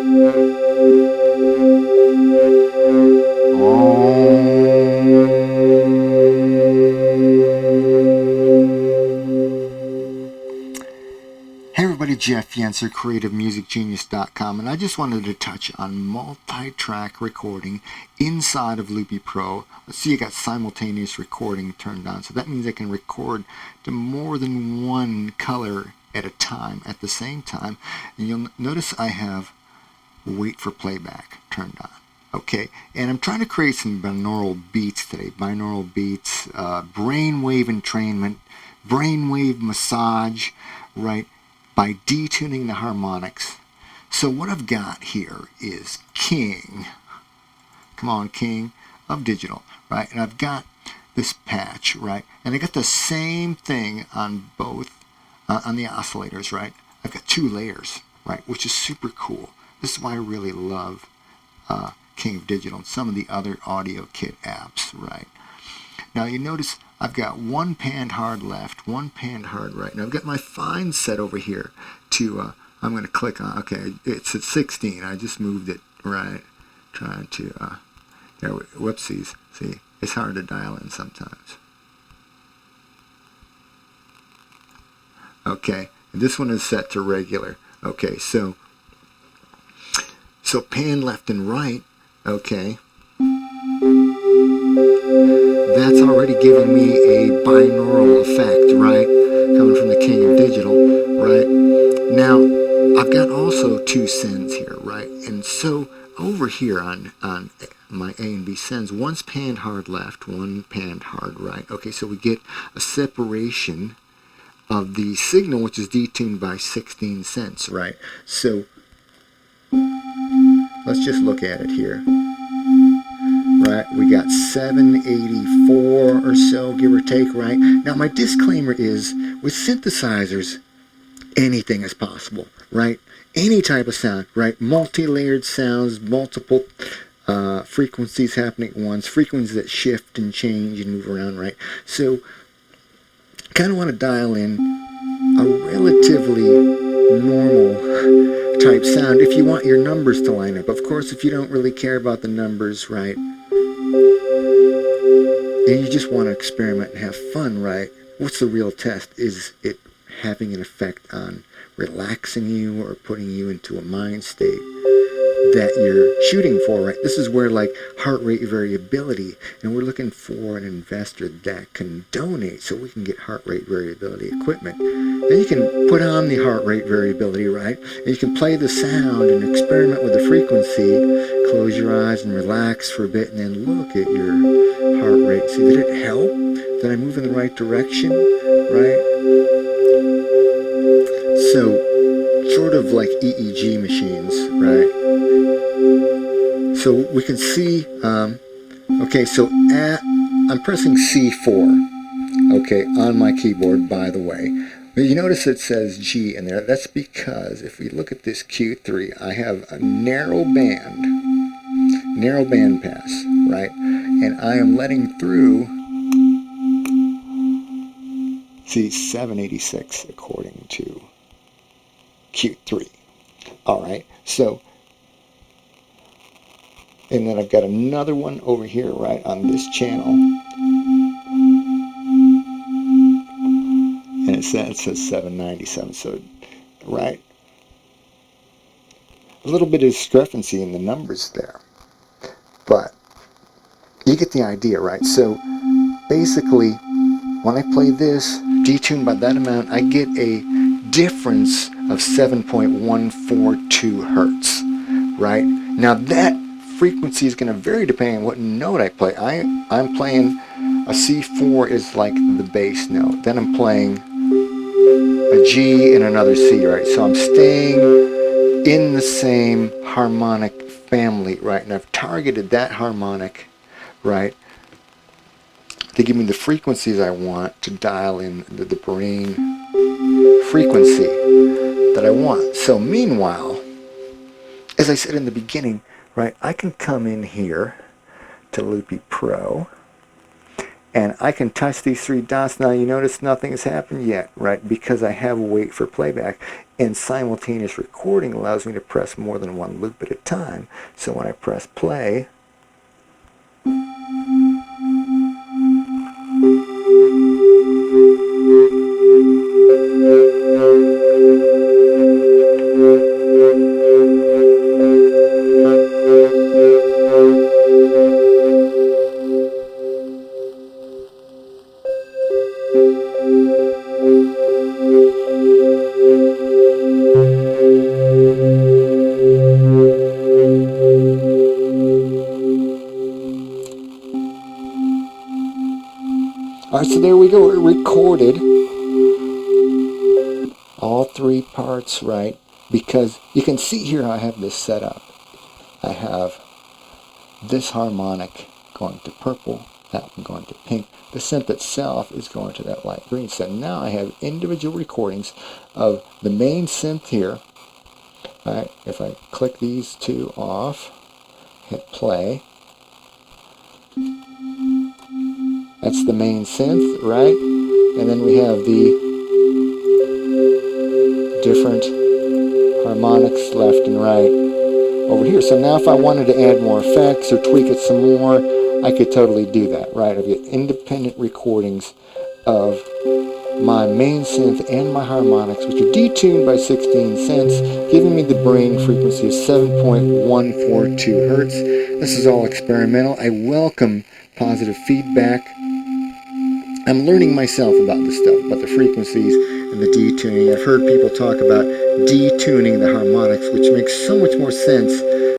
Hey everybody, Jeff Yenser, CreativeMusicGenius.com, and I just wanted to touch on multi-track recording inside of Loopy Pro. Let's see, I got simultaneous recording turned on, so that means I can record to more than one color at a time, at the same time. And you'll notice I have wait for playback turned on. Okay, and I'm trying to create some binaural beats today. Binaural beats, brainwave entrainment, brainwave massage, right? By detuning the harmonics. So what I've got here is King, come on King, of digital, right? And I've got this patch, right? And I got the same thing on both, on the oscillators, right? I've got two layers, right? Which is super cool. This is why I really love King of Digital and some of the other audio kit apps, right? Now you notice I've got one panned hard left, one panned hard right. Now I've got my fine set over here to, I'm going to click on, okay, it's at 16. I just moved it, right, trying to, there, whoopsies, see, it's hard to dial in sometimes. Okay, and this one is set to regular. Okay, so pan left and right, okay. That's already giving me a binaural effect, right? Coming from the King of Digital, right? Now, I've got also two sends here, right? And so over here on my A and B sends, one's panned hard left, one panned hard right. Okay, so we get a separation of the signal, which is detuned by 16 cents, right? So let's just look at it here. Right, we got 784 or so, give or take, right? Now, my disclaimer is, with synthesizers, anything is possible, right? Any type of sound, right? Multi-layered sounds, multiple frequencies happening at once, frequencies that shift and change and move around, right? So, kind of want to dial in a relatively normal type sound if you want your numbers to line up. Of course, if you don't really care about the numbers, right? And you just want to experiment and have fun, right? What's the real test? Is it having an effect on relaxing you or putting you into a mind state that you're shooting for, right? This is where, like, heart rate variability, and we're looking for an investor that can donate so we can get heart rate variability equipment. Then you can put on the heart rate variability, right? And you can play the sound and experiment with the frequency, close your eyes and relax for a bit, and then look at your heart rate. See, did it help? Did I move in the right direction, right? So, sort of like EEG machines, right? So we can see, okay, so I'm pressing C4, okay, on my keyboard, by the way. But you notice it says G in there. That's because if we look at this Q3, I have a narrow band pass, right? And I am letting through, see, 786 according to Q3. All right, so, and then I've got another one over here, right, on this channel. And it says 797, so, right, a little bit of discrepancy in the numbers there. But you get the idea, right? So basically, when I play this, detuned by that amount, I get a difference of 7.142 hertz, right? Now that frequency is going to vary depending on what note I play. I'm playing a C4 is like the bass note. Then I'm playing a G and another C, right? So I'm staying in the same harmonic family, right? And I've targeted that harmonic, right, to give me the frequencies I want to dial in the brain frequency that I want. So meanwhile, as I said in the beginning, right, I can come in here to Loopy Pro And I can touch these three dots. Now you notice nothing has happened yet, right? Because I have a wait for playback. And simultaneous recording allows me to press more than one loop at a time. So when I press play, all right, so there we go. It recorded all three parts, right? Because you can see here how I have this set up. I have this harmonic going to purple, that one going to pink. The synth itself is going to that light green. So now I have individual recordings of the main synth here. All right, if I click these two off, hit play, that's the main synth, right? And then we have the different harmonics left and right over here. So now if I wanted to add more effects or tweak it some more, I could totally do that, right? I've got independent recordings of my main synth and my harmonics, which are detuned by 16 cents, giving me the brain frequency of 7.142 hertz. This is all experimental. I welcome positive feedback. I'm learning myself about this stuff, about the frequencies and the detuning. I've heard people talk about detuning the harmonics, which makes so much more sense